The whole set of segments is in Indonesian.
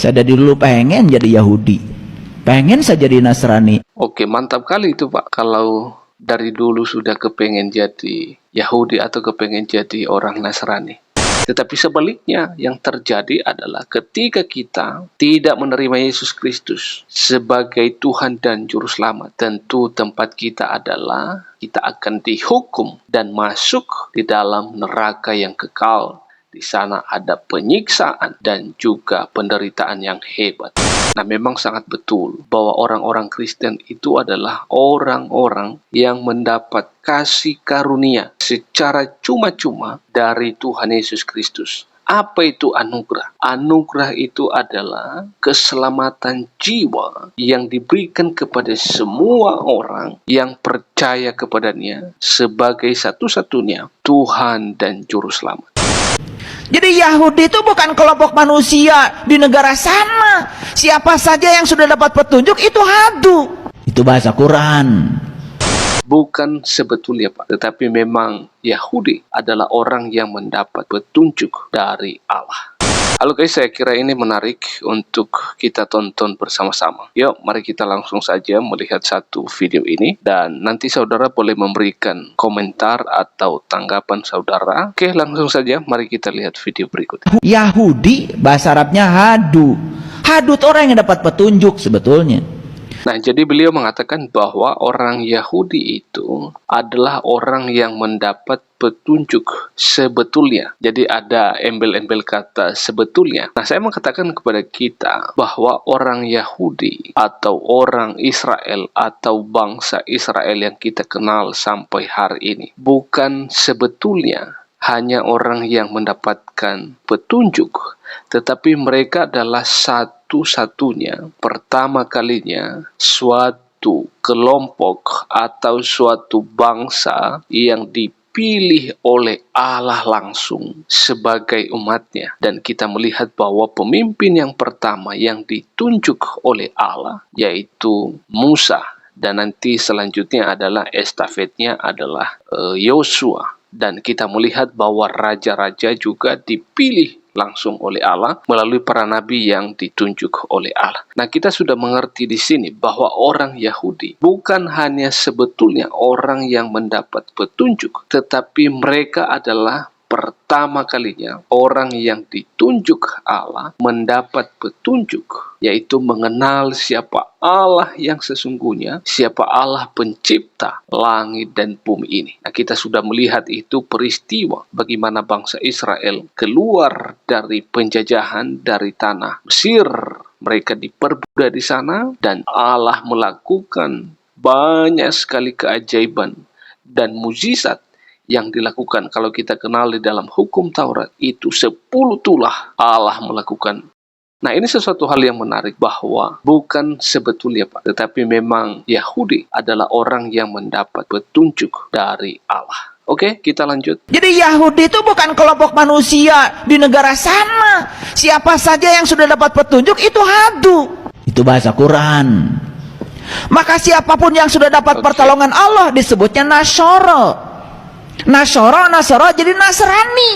Saya dari dulu pengen jadi Yahudi, pengen saya jadi Nasrani. Oke, mantap kali itu Pak. Kalau dari dulu sudah kepengen jadi Yahudi atau kepengen jadi orang Nasrani. Tetapi sebaliknya yang terjadi adalah ketika kita tidak menerima Yesus Kristus sebagai Tuhan dan Juru Selamat, tentu tempat kita adalah kita akan dihukum dan masuk di dalam neraka yang kekal. Di sana ada penyiksaan dan juga penderitaan yang hebat. Nah, memang sangat betul bahwa orang-orang Kristen itu adalah orang-orang yang mendapat kasih karunia secara cuma-cuma dari Tuhan Yesus Kristus. Apa itu anugerah? Anugerah itu adalah keselamatan jiwa yang diberikan kepada semua orang yang percaya kepadanya sebagai satu-satunya Tuhan dan Juru Selamat. Jadi Yahudi itu bukan kelompok manusia di negara sana. Siapa saja yang sudah dapat petunjuk itu hadu. Itu bahasa Quran. Bukan sebetulnya Pak, tetapi memang Yahudi adalah orang yang mendapat petunjuk dari Allah. Halo guys, saya kira ini menarik untuk kita tonton bersama-sama. Yuk, mari kita langsung saja melihat satu video ini. Dan nanti saudara boleh memberikan komentar atau tanggapan saudara. Oke, langsung saja mari kita lihat video berikut. Yahudi bahasa Arabnya hadu. Hadu itu orang yang dapat petunjuk sebetulnya. Nah, jadi beliau mengatakan bahwa orang Yahudi itu adalah orang yang mendapat petunjuk sebetulnya. Jadi ada embel-embel kata sebetulnya. Nah, saya mengatakan kepada kita bahwa orang Yahudi atau orang Israel atau bangsa Israel yang kita kenal sampai hari ini bukan sebetulnya hanya orang yang mendapatkan petunjuk, tetapi mereka adalah satu-satunya, pertama kalinya, suatu kelompok atau suatu bangsa yang dipilih oleh Allah langsung sebagai umatnya. Dan kita melihat bahwa pemimpin yang pertama yang ditunjuk oleh Allah yaitu Musa. Dan nanti selanjutnya adalah estafetnya adalah Yosua. Dan kita melihat bahwa raja-raja juga dipilih langsung oleh Allah melalui para nabi yang ditunjuk oleh Allah. Nah, kita sudah mengerti di sini bahwa orang Yahudi bukan hanya sebetulnya orang yang mendapat petunjuk, tetapi mereka adalah pertama kalinya orang yang ditunjuk Allah mendapat petunjuk, yaitu mengenal siapa Allah yang sesungguhnya, siapa Allah pencipta langit dan bumi ini. Nah, kita sudah melihat itu peristiwa bagaimana bangsa Israel keluar dari penjajahan dari tanah Mesir. Mereka diperbudak di sana dan Allah melakukan banyak sekali keajaiban dan mukjizat yang dilakukan. Kalau kita kenal di dalam hukum Taurat, itu 10 tulah Allah melakukan. Nah, ini sesuatu hal yang menarik bahwa bukan sebetulnya Pak, tetapi memang Yahudi adalah orang yang mendapat petunjuk dari Allah. Oke, kita lanjut. Jadi Yahudi itu bukan kelompok manusia di negara sana. Siapa saja yang sudah dapat petunjuk itu hadu. Itu bahasa Quran. Maka siapapun yang sudah dapat pertolongan Allah disebutnya Nasoro. Nasoro jadi Nasrani.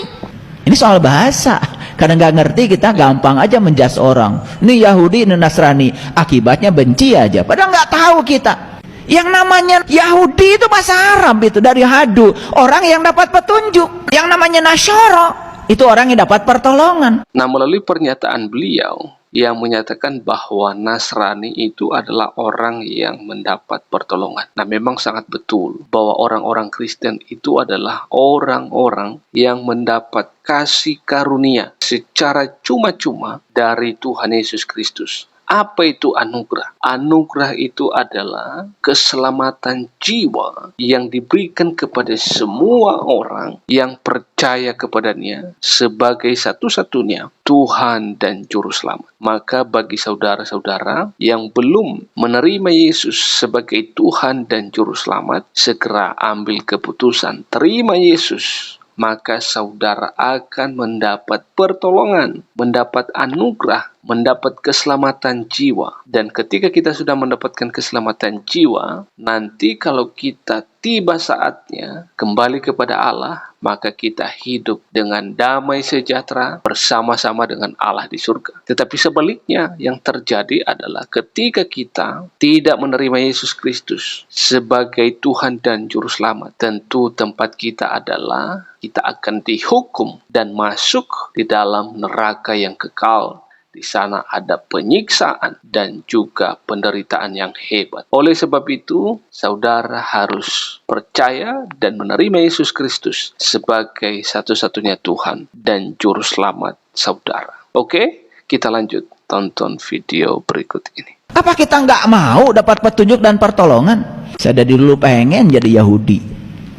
Ini soal bahasa. Kadang nggak ngerti kita gampang aja menjas orang. Ini Yahudi, ini Nasrani. Akibatnya benci aja. Padahal nggak tahu kita. Yang namanya Yahudi itu bahasa Arab itu dari hadu. Orang yang dapat petunjuk. Yang namanya Nasoro itu orang yang dapat pertolongan. Nah, melalui pernyataan beliau yang menyatakan bahwa Nasrani itu adalah orang yang mendapat pertolongan. Nah, memang sangat betul bahwa orang-orang Kristen itu adalah orang-orang yang mendapat kasih karunia secara cuma-cuma dari Tuhan Yesus Kristus. Apa itu anugerah? Anugerah itu adalah keselamatan jiwa yang diberikan kepada semua orang yang percaya kepadanya sebagai satu-satunya Tuhan dan Juru Selamat. Maka bagi saudara-saudara yang belum menerima Yesus sebagai Tuhan dan Juru Selamat, segera ambil keputusan, terima Yesus. Maka saudara akan mendapat pertolongan, mendapat anugerah, mendapat keselamatan jiwa. Dan ketika kita sudah mendapatkan keselamatan jiwa, nanti kalau kita tiba saatnya kembali kepada Allah, maka kita hidup dengan damai sejahtera bersama-sama dengan Allah di surga. Tetapi sebaliknya, yang terjadi adalah ketika kita tidak menerima Yesus Kristus sebagai Tuhan dan Juru Selamat, tentu tempat kita adalah kita akan dihukum dan masuk di dalam neraka yang kekal. Di sana ada penyiksaan dan juga penderitaan yang hebat. Oleh sebab itu, saudara harus percaya dan menerima Yesus Kristus sebagai satu-satunya Tuhan dan Juru Selamat saudara. Oke, kita lanjut tonton video berikut ini. Apa kita nggak mau dapat petunjuk dan pertolongan? Saya dari dulu pengen jadi Yahudi,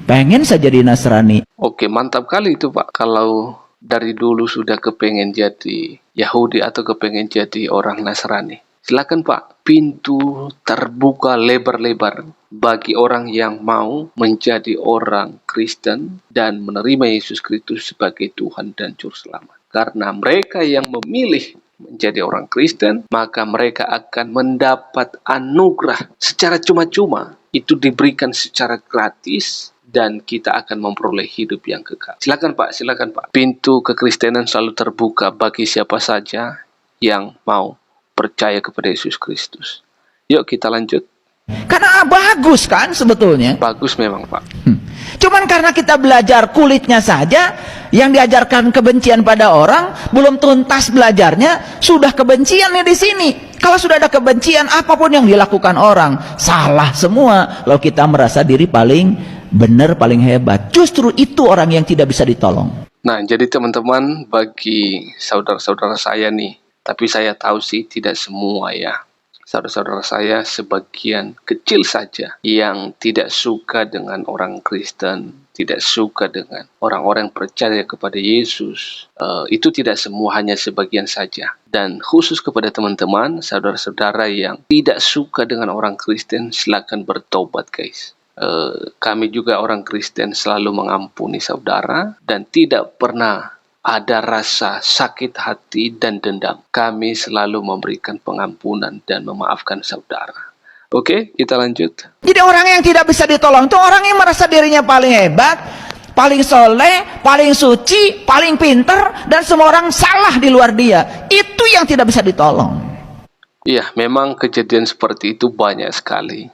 pengen saya jadi Nasrani. Oke, mantap kali itu Pak. Kalau dari dulu sudah kepengen jadi Yahudi atau kepengen jadi orang Nasrani, silakan Pak. Pintu terbuka lebar-lebar bagi orang yang mau menjadi orang Kristen dan menerima Yesus Kristus sebagai Tuhan dan Juru Selamat. Karena mereka yang memilih menjadi orang Kristen, maka mereka akan mendapat anugerah secara cuma-cuma. Itu diberikan secara gratis dan kita akan memperoleh hidup yang kekal. Silakan Pak, silakan Pak. Pintu kekristenan selalu terbuka bagi siapa saja yang mau percaya kepada Yesus Kristus. Yuk kita lanjut. Karena bagus kan sebetulnya. Bagus memang Pak. Cuman karena kita belajar kulitnya saja, yang diajarkan kebencian pada orang, belum tuntas belajarnya, sudah kebencian nih di sini. Kalau sudah ada kebencian, apapun yang dilakukan orang, salah semua. Lalu kita merasa diri paling benar, paling hebat. Justru itu orang yang tidak bisa ditolong. Nah, jadi teman-teman, bagi saudara-saudara saya nih, tapi saya tahu sih tidak semua ya. Saudara-saudara saya sebagian kecil saja yang tidak suka dengan orang Kristen, tidak suka dengan orang-orang percaya kepada Yesus. Itu tidak semua, hanya sebagian saja. Dan khusus kepada teman-teman, saudara-saudara yang tidak suka dengan orang Kristen, silakan bertobat guys. Kami juga orang Kristen selalu mengampuni saudara dan tidak pernah ada rasa sakit hati dan dendam. Kami selalu memberikan pengampunan dan memaafkan saudara. Oke, kita lanjut. Jadi orang yang tidak bisa ditolong itu orang yang merasa dirinya paling hebat, paling soleh, paling suci, paling pinter, dan semua orang salah di luar dia. Itu yang tidak bisa ditolong. Iya, memang kejadian seperti itu banyak sekali.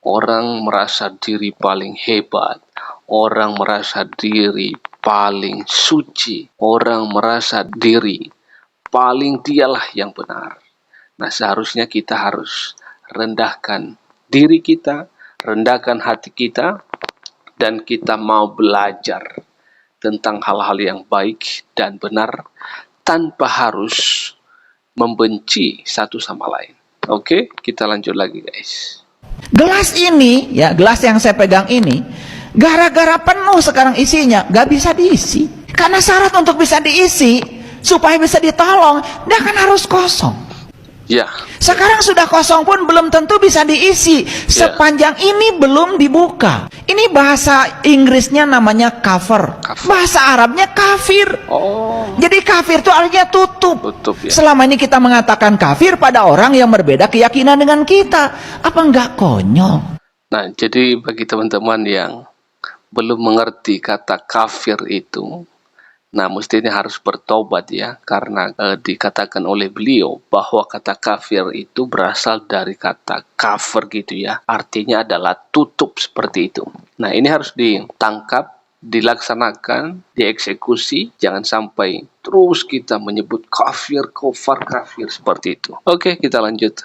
Orang merasa diri paling hebat, orang merasa diri paling suci, orang merasa diri paling dialah yang benar. Nah, seharusnya kita harus rendahkan diri kita, rendahkan hati kita, dan kita mau belajar tentang hal-hal yang baik dan benar tanpa harus membenci satu sama lain. Oke, kita lanjut lagi guys. Gelas ini, ya gelas yang saya pegang ini, gara-gara penuh sekarang isinya, gak bisa diisi. Karena syarat untuk bisa diisi, supaya bisa ditolong, dia kan harus kosong. Ya. Sekarang sudah kosong pun belum tentu bisa diisi. Sepanjang ini belum dibuka. Ini bahasa Inggrisnya namanya cover. Bahasa Arabnya kafir. Jadi kafir itu artinya tutup. Ya. Selama ini kita mengatakan kafir pada orang yang berbeda keyakinan dengan kita. Apa enggak konyol? Nah, jadi bagi teman-teman yang belum mengerti kata kafir itu, nah mestinya harus bertobat ya, karena dikatakan oleh beliau bahwa kata kafir itu berasal dari kata cover gitu ya, artinya adalah tutup seperti itu. Nah, ini harus ditangkap, dilaksanakan, dieksekusi, jangan sampai terus kita menyebut kafir, kafir seperti itu. Oke, kita lanjut.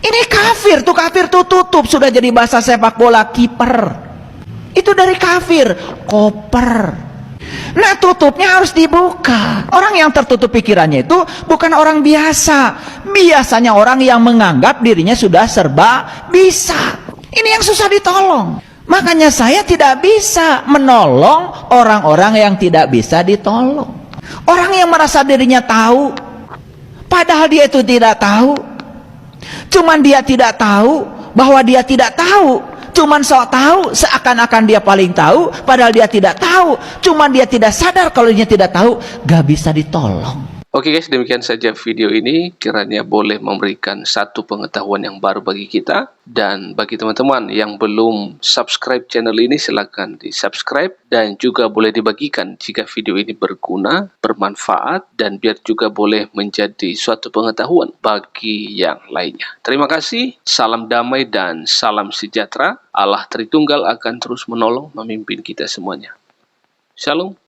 Ini kafir tuh tutup, sudah jadi bahasa sepak bola kiper. Itu dari kafir, koper. Nah, tutupnya harus dibuka. Orang yang tertutup pikirannya itu bukan orang biasa. Biasanya orang yang menganggap dirinya sudah serba bisa. Ini yang susah ditolong. Makanya saya tidak bisa menolong orang-orang yang tidak bisa ditolong. Orang yang merasa dirinya tahu, padahal dia itu tidak tahu. Cuman dia tidak tahu bahwa dia tidak tahu. Cuman sok tahu, seakan-akan dia paling tahu, padahal dia tidak tahu. Cuman dia tidak sadar kalau dia tidak tahu, gak bisa ditolong. Oke guys, demikian saja video ini. Kiranya boleh memberikan satu pengetahuan yang baru bagi kita. Dan bagi teman-teman yang belum subscribe channel ini, silakan di-subscribe. Dan juga boleh dibagikan jika video ini berguna, bermanfaat, dan biar juga boleh menjadi suatu pengetahuan bagi yang lainnya. Terima kasih, salam damai dan salam sejahtera. Allah Tritunggal akan terus menolong, memimpin kita semuanya. Shalom.